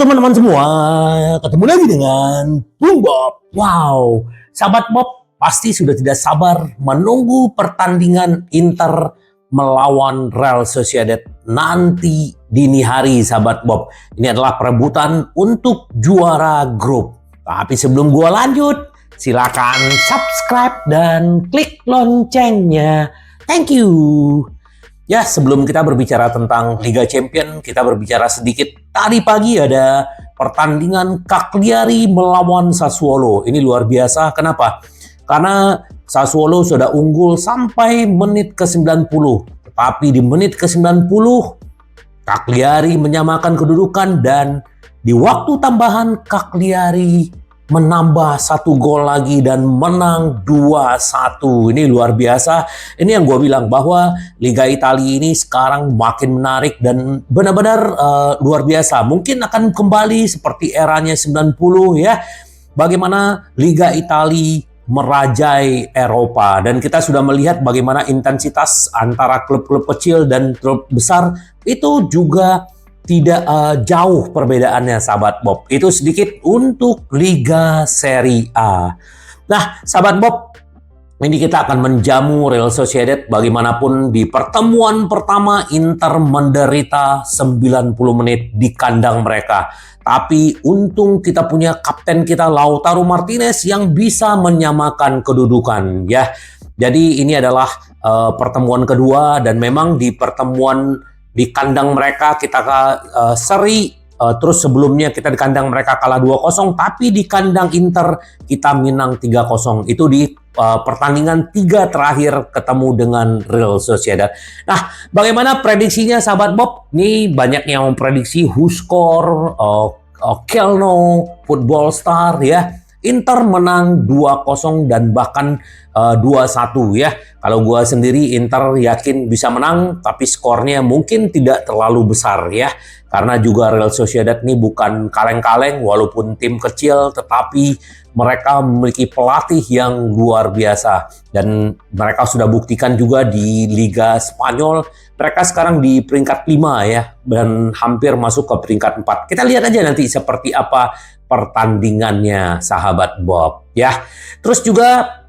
teman-teman semua, ketemu lagi dengan Bung Bob. Wow, sahabat Bob pasti sudah tidak sabar menunggu pertandingan Inter melawan Real Sociedad nanti dini hari, sahabat Bob. Ini adalah perebutan untuk juara grup. Tapi sebelum gua lanjut, silakan subscribe dan klik loncengnya. Thank you. Ya, sebelum kita berbicara tentang Liga Champion, kita berbicara sedikit. Tadi pagi ada pertandingan Cagliari melawan Sassuolo. Ini luar biasa. Kenapa? Karena Sassuolo sudah unggul sampai menit ke-90. Tetapi di menit ke-90, Cagliari menyamakan kedudukan dan di waktu tambahan Cagliari menambah 1 gol lagi dan menang 2-1. Ini luar biasa. Ini yang gue bilang bahwa Liga Italia ini sekarang makin menarik dan benar-benar luar biasa. Mungkin akan kembali seperti eranya 90 ya. Bagaimana Liga Italia merajai Eropa, dan kita sudah melihat bagaimana intensitas antara klub-klub kecil dan klub besar itu juga tidak jauh perbedaannya, sahabat Bob. Itu sedikit untuk Liga Serie A. Nah, sahabat Bob, ini kita akan menjamu Real Sociedad. Bagaimanapun di pertemuan pertama Inter menderita 90 menit di kandang mereka. Tapi untung kita punya kapten kita Lautaro Martinez yang bisa menyamakan kedudukan ya. Jadi ini adalah pertemuan kedua, dan memang di pertemuan di kandang mereka kita seri, terus sebelumnya kita di kandang mereka kalah 2-0, tapi di kandang Inter kita menang 3-0. Itu di pertandingan 3 terakhir ketemu dengan Real Sociedad. Nah, bagaimana prediksinya, sahabat Bob? Ini banyak yang memprediksi Huskor, Kelno, Football Star ya. Inter menang 2-0 dan bahkan 2-1 ya. Kalau gua sendiri Inter yakin bisa menang, tapi skornya mungkin tidak terlalu besar ya. Karena juga Real Sociedad ini bukan kaleng-kaleng, walaupun tim kecil, tetapi mereka memiliki pelatih yang luar biasa. Dan mereka sudah buktikan juga di Liga Spanyol. Mereka sekarang di peringkat 5 ya, dan hampir masuk ke peringkat 4. Kita lihat aja nanti seperti apa pertandingannya, sahabat Bob ya. Terus juga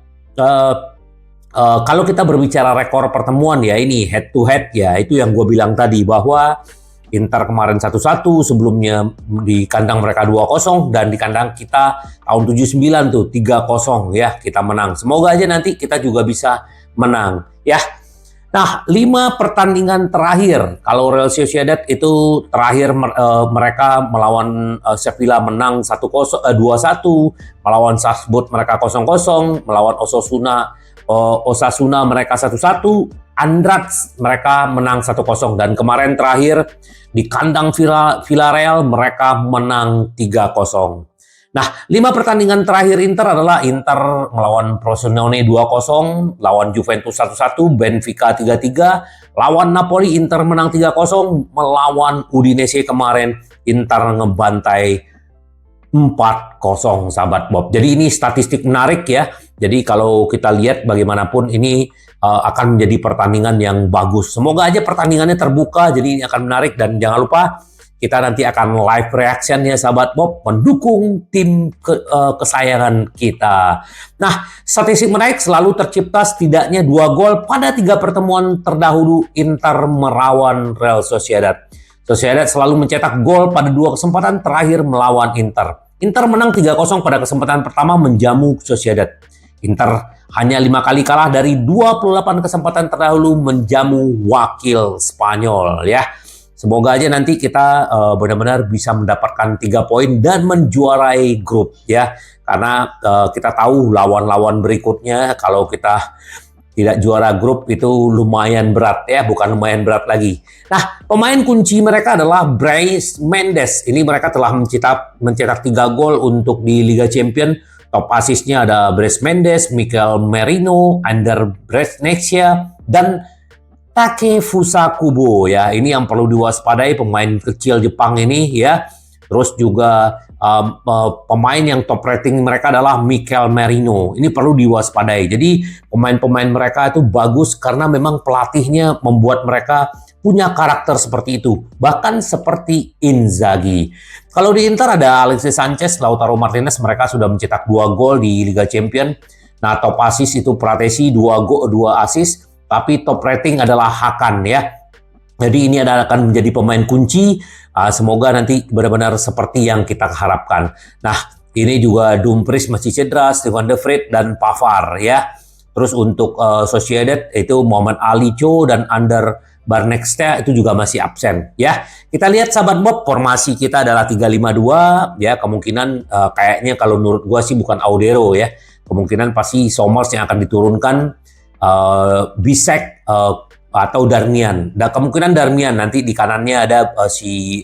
kalau kita berbicara rekor pertemuan ya, ini head to head ya, itu yang gue bilang tadi bahwa Inter kemarin 1-1, sebelumnya di kandang mereka 2-0, dan di kandang kita tahun 79 tuh 3-0 ya, kita menang. Semoga aja nanti kita juga bisa menang ya. Nah, 5 pertandingan terakhir, kalau Real Sociedad itu terakhir mereka melawan Sevilla menang 2-1, melawan Salzburg mereka 0-0, melawan Osasuna mereka 1-1, Andratx mereka menang 1-0, dan kemarin terakhir di kandang Villarreal mereka menang 3-0. Nah, 5 pertandingan terakhir Inter adalah Inter melawan Frosinone 2-0, lawan Juventus 1-1, Benfica 3-3, lawan Napoli Inter menang 3-0, melawan Udinese kemarin Inter ngebantai 4-0, sahabat Bob. Jadi ini statistik menarik ya. Jadi kalau kita lihat bagaimanapun ini akan menjadi pertandingan yang bagus. Semoga aja pertandingannya terbuka, jadi ini akan menarik, dan jangan lupa kita nanti akan live reaction ya, sahabat Bob, mendukung tim kesayangan kita. Nah, statistik menarik selalu tercipta setidaknya 2 gol pada 3 pertemuan terdahulu Inter melawan Real Sociedad. Sociedad selalu mencetak gol pada 2 kesempatan terakhir melawan Inter. Inter menang 3-0 pada kesempatan pertama menjamu Sociedad. Inter hanya 5 kali kalah dari 28 kesempatan terdahulu menjamu wakil Spanyol ya. Semoga aja nanti kita benar-benar bisa mendapatkan 3 poin dan menjuarai grup ya. Karena kita tahu lawan-lawan berikutnya kalau kita tidak juara grup itu lumayan berat ya, bukan lumayan berat lagi. Nah, pemain kunci mereka adalah Brais Mendes. Ini mereka telah mencetak 3 gol untuk di Liga Champion. Top asisnya ada Brais Mendes, Mikel Merino, Ander Brescia, dan Takefusa Kubo ya. Ini yang perlu diwaspadai, pemain kecil Jepang ini ya. Terus juga pemain yang top rating mereka adalah Mikel Merino. Ini perlu diwaspadai. Jadi pemain-pemain mereka itu bagus karena memang pelatihnya membuat mereka punya karakter seperti itu. Bahkan seperti Inzaghi. Kalau di Inter ada Alexis Sanchez, Lautaro Martinez, mereka sudah mencetak 2 gol di Liga Champions. Nah, top assist itu Pratesi 2 gol 2 assist, tapi top rating adalah Hakan ya. Jadi ini akan menjadi pemain kunci. Semoga nanti benar-benar seperti yang kita harapkan. Nah, ini juga Dumfries masih cedera, Stefan de Vrij dan Pavard ya. Terus untuk Sociedad itu Muhammad Ali Cho dan Ander Barneksta itu juga masih absen ya. Kita lihat sahabat Bob, formasi kita adalah 3-5-2 ya. Kemungkinan kayaknya kalau menurut gua sih bukan Audero ya. Kemungkinan pasti Somers yang akan diturunkan, Bisek atau Darmian. Dan kemungkinan Darmian nanti di kanannya ada si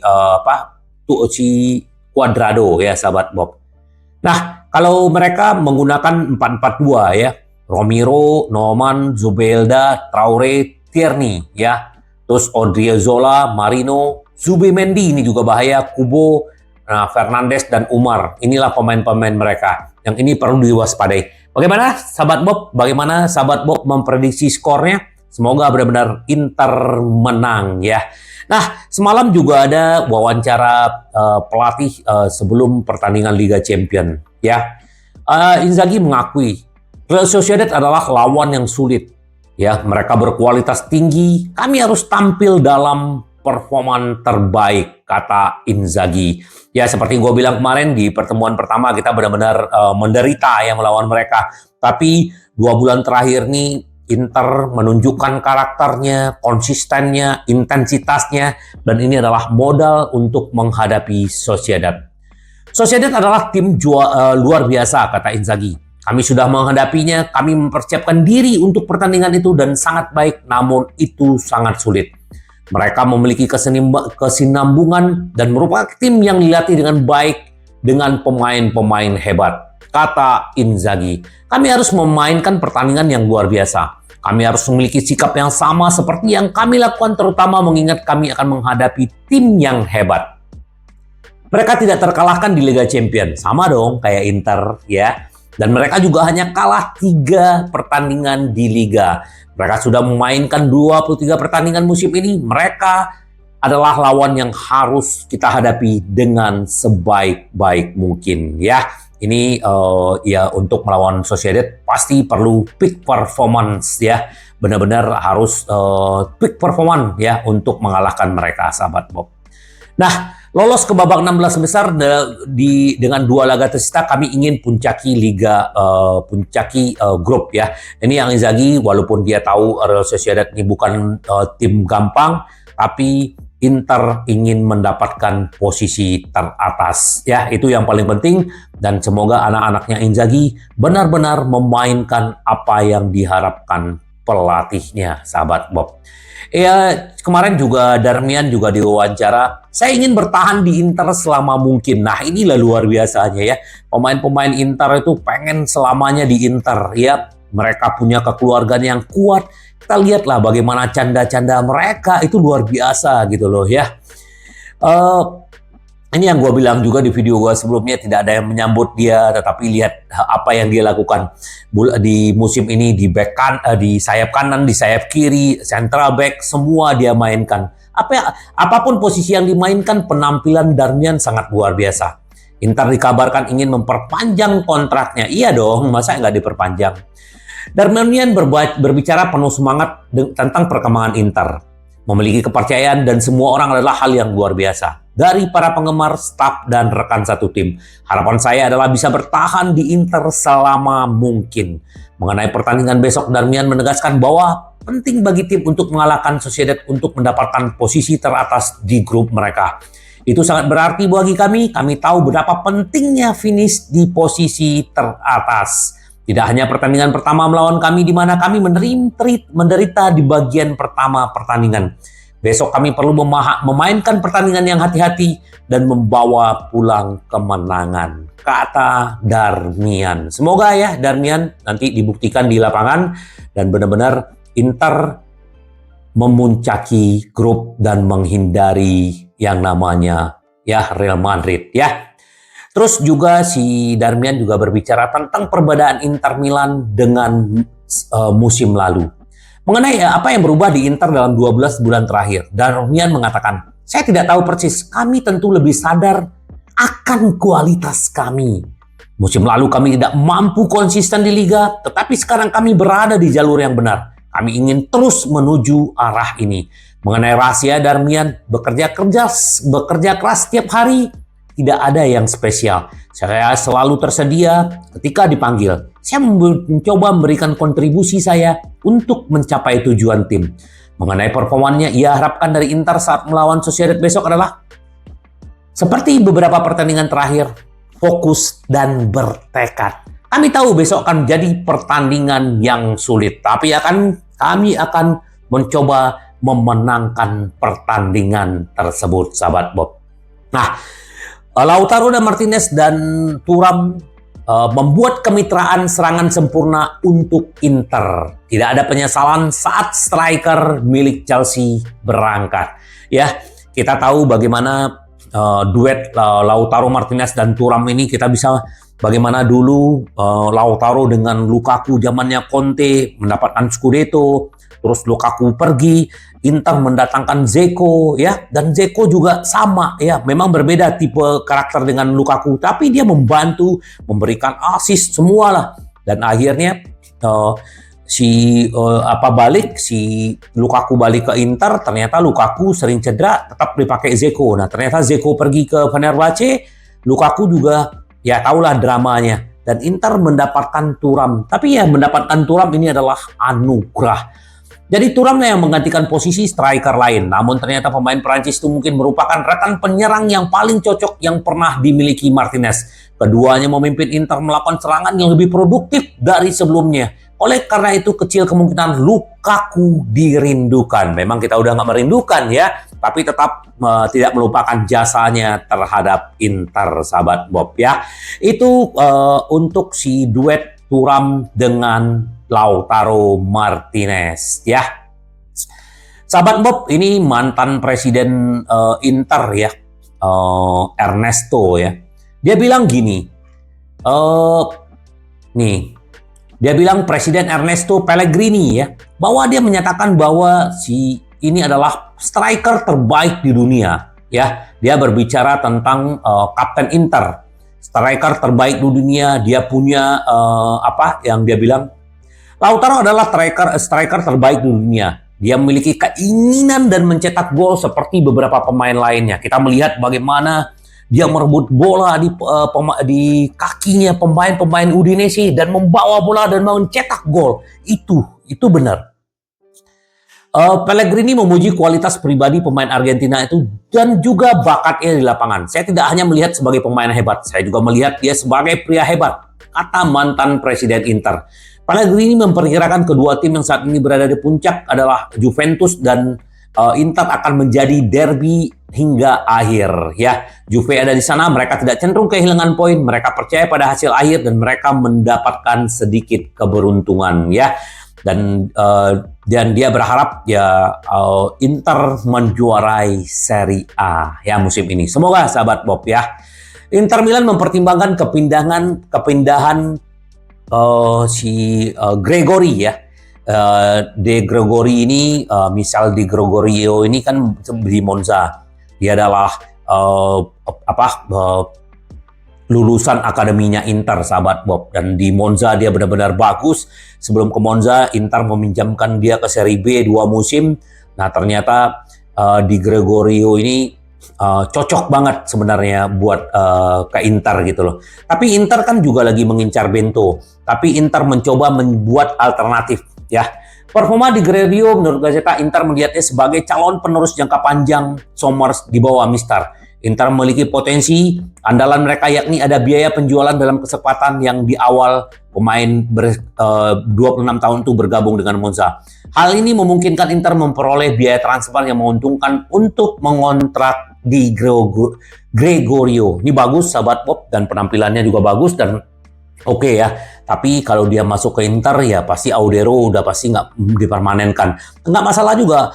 Cuadrado ya sahabat Bob. Nah, kalau mereka menggunakan 4-4-2 ya. Romero, Norman, Zubelda, Traore, Tierney ya. Terus Odriozola, Marino, Zubimendi ini juga bahaya, Kubo, Fernandes dan Umar. Inilah pemain-pemain mereka. Yang ini perlu diwaspadai. Bagaimana sahabat Bob? Bagaimana sahabat Bob memprediksi skornya? Semoga benar-benar Inter menang ya. Nah, semalam juga ada wawancara pelatih sebelum pertandingan Liga Champions ya. Inzaghi mengakui Real Sociedad adalah lawan yang sulit. Ya, mereka berkualitas tinggi. Kami harus tampil dalam performan terbaik, kata Inzaghi. Ya, seperti gue bilang kemarin di pertemuan pertama kita benar-benar menderita ya melawan mereka. Tapi 2 bulan terakhir nih Inter menunjukkan karakternya, konsistennya, intensitasnya, dan ini adalah modal untuk menghadapi Sociedad. Sociedad adalah tim luar biasa, kata Inzaghi. Kami sudah menghadapinya, kami mempersiapkan diri untuk pertandingan itu dan sangat baik, namun itu sangat sulit. Mereka memiliki kesinambungan dan merupakan tim yang dilatih dengan baik dengan pemain-pemain hebat, kata Inzaghi. Kami harus memainkan pertandingan yang luar biasa. Kami harus memiliki sikap yang sama seperti yang kami lakukan, terutama mengingat kami akan menghadapi tim yang hebat. Mereka tidak terkalahkan di Liga Champions, sama dong kayak Inter ya. Dan mereka juga hanya kalah 3 pertandingan di Liga. Mereka sudah memainkan 23 pertandingan musim ini. Mereka adalah lawan yang harus kita hadapi dengan sebaik-baik mungkin ya. Ini ya untuk melawan Sociedad pasti perlu peak performance ya. Benar-benar harus peak performance ya untuk mengalahkan mereka sahabat Bob. Nah, lolos ke babak 16 besar dengan 2 laga tersisa, kami ingin puncaki liga, grup ya. Ini yang Inzaghi, walaupun dia tahu Real Sociedad ini bukan tim gampang, tapi Inter ingin mendapatkan posisi teratas ya. Itu yang paling penting dan semoga anak-anaknya Inzaghi benar-benar memainkan apa yang diharapkan pelatihnya sahabat Bob. Ya, kemarin juga Darmian juga diwawancara, saya ingin bertahan di Inter selama mungkin. Nah, inilah luar biasanya ya. Pemain-pemain Inter itu pengen selamanya di Inter ya. Mereka punya kekeluargaan yang kuat. Kita lihatlah bagaimana canda-canda mereka itu luar biasa gitu loh ya. Ini yang gue bilang juga di video gue sebelumnya, tidak ada yang menyambut dia, tetapi lihat apa yang dia lakukan di musim ini di sayap kanan, di sayap kiri, central back, semua dia mainkan. Apapun posisi yang dimainkan, penampilan Darmian sangat luar biasa. Inter dikabarkan ingin memperpanjang kontraknya. Iya dong, masa nggak diperpanjang? Darmian berbicara penuh semangat tentang perkembangan Inter. Memiliki kepercayaan dan semua orang adalah hal yang luar biasa. Dari para penggemar, staf, dan rekan satu tim. Harapan saya adalah bisa bertahan di Inter selama mungkin. Mengenai pertandingan besok, Darmian menegaskan bahwa penting bagi tim untuk mengalahkan Sociedad untuk mendapatkan posisi teratas di grup mereka. Itu sangat berarti bagi kami. Kami tahu betapa pentingnya finish di posisi teratas. Tidak hanya pertandingan pertama melawan kami di mana kami menderita di bagian pertama pertandingan. Besok kami perlu memainkan pertandingan yang hati-hati dan membawa pulang kemenangan, kata Darmian. Semoga ya Darmian nanti dibuktikan di lapangan dan benar-benar Inter memuncaki grup dan menghindari yang namanya ya Real Madrid ya. Terus juga si Darmian juga berbicara tentang perbedaan Inter Milan dengan musim lalu. Mengenai apa yang berubah di Inter dalam 12 bulan terakhir, Darmian mengatakan, saya tidak tahu persis, kami tentu lebih sadar akan kualitas kami. Musim lalu kami tidak mampu konsisten di Liga, tetapi sekarang kami berada di jalur yang benar. Kami ingin terus menuju arah ini. Mengenai rahasia Darmian, bekerja keras setiap hari, tidak ada yang spesial. Saya selalu tersedia ketika dipanggil. Saya mencoba memberikan kontribusi saya untuk mencapai tujuan tim. Mengenai performanya, ia harapkan dari Inter saat melawan Sociedad besok adalah seperti beberapa pertandingan terakhir, fokus dan bertekad. Kami tahu besok akan menjadi pertandingan yang sulit, tapi kami akan mencoba memenangkan pertandingan tersebut, sahabat Bob. Nah, Lautaro dan Martinez dan Thuram membuat kemitraan serangan sempurna untuk Inter. Tidak ada penyesalan saat striker milik Chelsea berangkat. Ya, kita tahu bagaimana duet Lautaro Martinez dan Thuram ini, kita bisa bagaimana dulu Lautaro dengan Lukaku zamannya Conte mendapatkan Scudetto, terus Lukaku pergi, Inter mendatangkan Dzeko, ya, dan Dzeko juga sama, ya, memang berbeda tipe karakter dengan Lukaku, tapi dia membantu, memberikan assist semualah, dan akhirnya si Lukaku balik ke Inter, ternyata Lukaku sering cedera, tetap dipakai Dzeko. Nah, ternyata Dzeko pergi ke Fenerbahce, Lukaku juga, ya tahulah dramanya, dan Inter mendapatkan Thuram, tapi ya mendapatkan Thuram ini adalah anugerah. Jadi Thuram yang menggantikan posisi striker lain. Namun ternyata pemain Prancis itu mungkin merupakan rekan penyerang yang paling cocok yang pernah dimiliki Martinez. Keduanya memimpin Inter melakukan serangan yang lebih produktif dari sebelumnya. Oleh karena itu kecil kemungkinan Lukaku dirindukan. Memang kita udah nggak merindukan ya, tapi tetap tidak melupakan jasanya terhadap Inter, sahabat Bob ya. Itu untuk si duet Thuram dengan Lautaro Martinez ya. Sahabat Bob, ini mantan presiden Inter ya, Ernesto ya. Dia bilang gini, dia bilang Presiden Ernesto Pellegrini ya, bahwa dia menyatakan bahwa si ini adalah striker terbaik di dunia ya. Dia berbicara tentang kapten Inter, striker terbaik di dunia. Dia punya apa yang dia bilang? Lautaro adalah striker terbaik di dunia. Dia memiliki keinginan dan mencetak gol seperti beberapa pemain lainnya. Kita melihat bagaimana dia merebut bola di kakinya pemain Udinese dan membawa bola dan mencetak gol. Itu benar. Pellegrini memuji kualitas pribadi pemain Argentina itu dan juga bakatnya di lapangan. Saya tidak hanya melihat sebagai pemain hebat, saya juga melihat dia sebagai pria hebat, kata mantan presiden Inter. Pellegrini memperkirakan kedua tim yang saat ini berada di puncak adalah Juventus dan Inter akan menjadi derby hingga akhir ya. Juve ada di sana, mereka tidak cenderung kehilangan poin, mereka percaya pada hasil akhir dan mereka mendapatkan sedikit keberuntungan ya. Dan dia berharap ya Inter menjuarai Serie A ya musim ini. Semoga sahabat Bob ya. Inter Milan mempertimbangkan kepindahan Gregori ya. De Gregori ini, misal Di Gregorio ini kan di Monza. Dia adalah lulusan akademinya Inter, sahabat Bob. Dan di Monza dia benar-benar bagus. Sebelum ke Monza, Inter meminjamkan dia ke Serie B 2 musim. Nah, ternyata Di Gregorio ini cocok banget sebenarnya buat ke Inter gitu loh. Tapi Inter kan juga lagi mengincar Bento. Tapi Inter mencoba membuat alternatif ya. Performa Di Gregorio menurut Gazzetta Inter melihatnya sebagai calon penerus jangka panjang Somers di bawah Mister. Inter memiliki potensi, andalan mereka yakni ada biaya penjualan dalam kesempatan yang di awal pemain 26 tahun itu bergabung dengan Monza. Hal ini memungkinkan Inter memperoleh biaya transfer yang menguntungkan untuk mengontrak Di Gregorio. Ini bagus sahabat Bob dan penampilannya juga bagus dan oke ya. Tapi kalau dia masuk ke Inter ya pasti Audero udah pasti nggak dipermanenkan. Nggak masalah juga.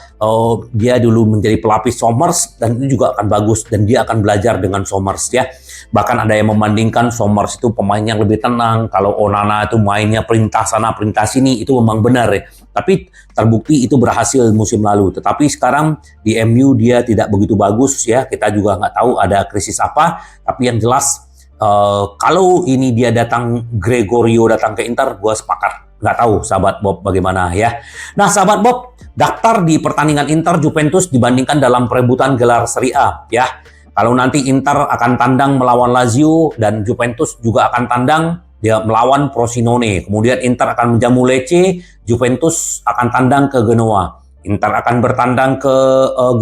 Dia dulu menjadi pelapis Somers dan itu juga akan bagus dan dia akan belajar dengan Somers ya. Bahkan ada yang membandingkan Somers itu pemain yang lebih tenang. Kalau Onana itu mainnya perintah sana perintah sini, itu memang benar ya. Tapi terbukti itu berhasil musim lalu. Tetapi sekarang di MU dia tidak begitu bagus ya. Kita juga nggak tahu ada krisis apa. Tapi yang jelas kalau ini dia datang, Gregorio datang ke Inter, gue sepakat. Nggak tahu sahabat Bob bagaimana ya. Nah sahabat Bob, daftar di pertandingan Inter Juventus dibandingkan dalam perebutan gelar Serie A ya. Kalau nanti Inter akan tandang melawan Lazio dan Juventus juga akan tandang dia melawan Frosinone. Kemudian Inter akan menjamu Lecce, Juventus akan tandang ke Genoa. Inter akan bertandang ke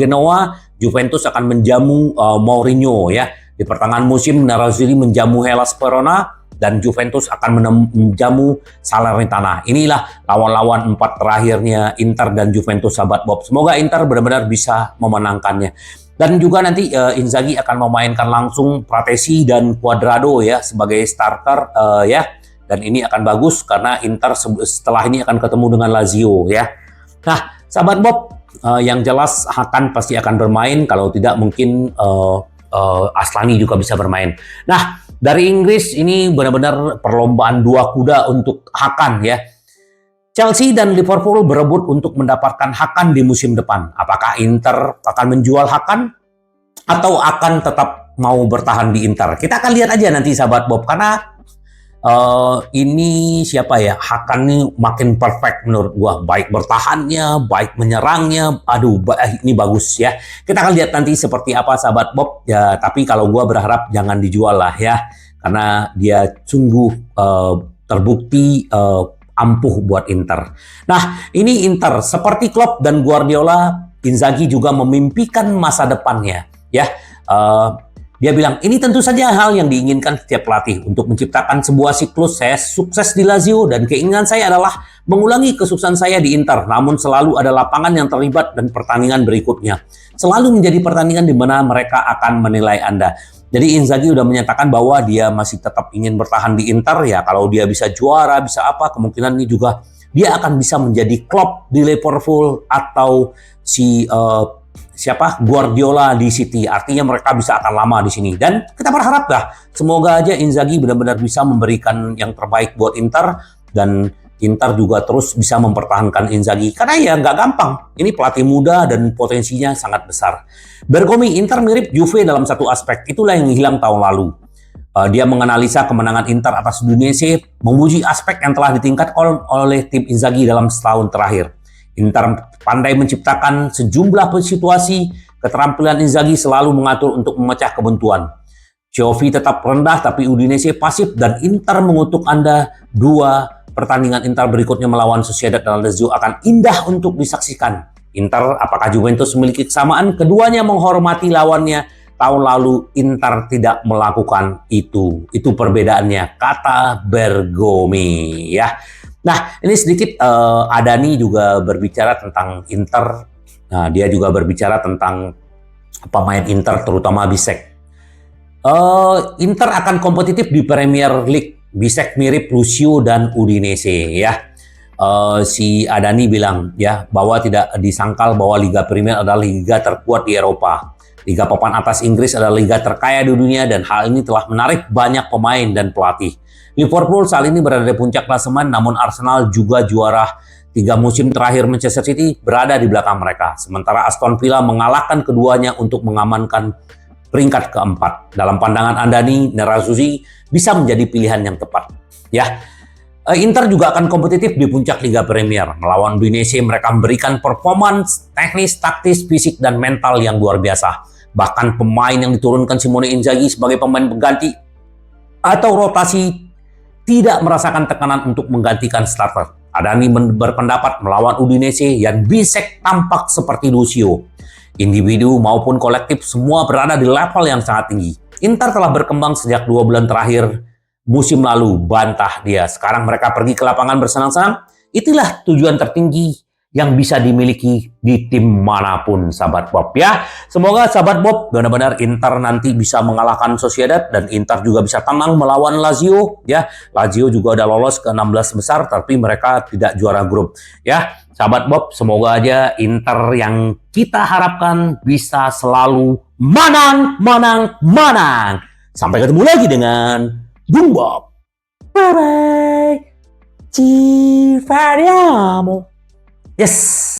Genoa, Juventus akan menjamu Mourinho ya. Di pertengahan musim Nerazzurri menjamu Hellas Verona dan Juventus akan menjamu Salernitana. Inilah lawan-lawan 4 terakhirnya Inter dan Juventus sahabat Bob. Semoga Inter benar-benar bisa memenangkannya. Dan juga nanti Inzaghi akan memainkan langsung Pratesi dan Cuadrado ya sebagai starter ya. Dan ini akan bagus karena Inter setelah ini akan ketemu dengan Lazio ya. Nah, sahabat Bob, yang jelas Hakan pasti akan bermain, kalau tidak mungkin Aslani juga bisa bermain. Nah, dari Inggris ini benar-benar perlombaan dua kuda untuk Hakan ya. Chelsea dan Liverpool berebut untuk mendapatkan Hakan di musim depan. Apakah Inter akan menjual Hakan atau akan tetap mau bertahan di Inter? Kita akan lihat aja nanti sahabat Bob, karena ini siapa ya, Hakan ini makin perfect menurut gua, baik bertahannya, baik menyerangnya. Aduh, ini bagus ya. Kita akan lihat nanti seperti apa sahabat Bob ya. Tapi kalau gua berharap jangan dijual lah ya, karena dia sungguh terbukti ampuh buat Inter. Nah, ini Inter seperti Klopp dan Guardiola, Inzaghi juga memimpikan masa depannya ya. Dia bilang, ini tentu saja hal yang diinginkan setiap pelatih untuk menciptakan sebuah siklus. Saya sukses di Lazio dan keinginan saya adalah mengulangi kesuksesan saya di Inter. Namun selalu ada lapangan yang terlibat dan pertandingan berikutnya. Selalu menjadi pertandingan di mana mereka akan menilai Anda. Jadi Inzaghi udah menyatakan bahwa dia masih tetap ingin bertahan di Inter ya. Kalau dia bisa juara, bisa apa, kemungkinan ini juga dia akan bisa menjadi Klopp di Liverpool atau si Guardiola di City. Artinya mereka bisa akan lama di sini. Dan kita berharap lah, semoga aja Inzaghi benar-benar bisa memberikan yang terbaik buat Inter dan Inter juga terus bisa mempertahankan Inzaghi. Karena ya nggak gampang. Ini pelatih muda dan potensinya sangat besar. Bergomi, Inter mirip Juve dalam satu aspek. Itulah yang hilang tahun lalu. Dia menganalisa kemenangan Inter atas Udinese, memuji aspek yang telah ditingkatkan oleh tim Inzaghi dalam setahun terakhir. Inter pandai menciptakan sejumlah situasi, keterampilan Inzaghi selalu mengatur untuk memecah kebuntuan. Xiovi tetap rendah tapi Udinese pasif dan Inter mengutuk Anda. Dua pertandingan Inter berikutnya melawan Sociedad dan Lazio akan indah untuk disaksikan. Inter, apakah Juventus memiliki kesamaan? Keduanya menghormati lawannya. Tahun lalu Inter tidak melakukan itu. Itu perbedaannya, kata Bergomi ya. Nah, ini sedikit Adani juga berbicara tentang Inter. Nah, dia juga berbicara tentang pemain Inter, terutama Bisek. Inter akan kompetitif di Premier League. Bisek mirip Lucio dan Udinese ya. Si Adani bilang ya bahwa tidak disangkal bahwa Liga Premier adalah liga terkuat di Eropa. Liga papan atas Inggris adalah liga terkaya di dunia dan hal ini telah menarik banyak pemain dan pelatih. Liverpool saat ini berada di puncak klasemen, namun Arsenal juga juara 3 musim terakhir. Manchester City berada di belakang mereka. Sementara Aston Villa mengalahkan keduanya untuk mengamankan peringkat keempat. Dalam pandangan Andani, Nerazzurri bisa menjadi pilihan yang tepat. Ya, Inter juga akan kompetitif di puncak Liga Premier. Melawan Udinese mereka memberikan performance teknis, taktis, fisik, dan mental yang luar biasa. Bahkan pemain yang diturunkan Simone Inzaghi sebagai pemain pengganti atau rotasi tidak merasakan tekanan untuk menggantikan starter. Adani berpendapat melawan Udinese yang Bisek tampak seperti Lucio. Individu maupun kolektif semua berada di level yang sangat tinggi. Inter telah berkembang sejak 2 bulan terakhir. Musim lalu bantah dia. Sekarang mereka pergi ke lapangan bersenang-senang. Itulah tujuan tertinggi yang bisa dimiliki di tim manapun sahabat Bob ya. Semoga sahabat Bob benar-benar Inter nanti bisa mengalahkan Sociedad dan Inter juga bisa tenang melawan Lazio ya. Lazio juga udah lolos ke 16 besar tapi mereka tidak juara grup ya. Sahabat Bob, semoga aja Inter yang kita harapkan bisa selalu menang. Sampai ketemu lagi dengan Bung Bob. Bye bye. Ci vediamo. Yes.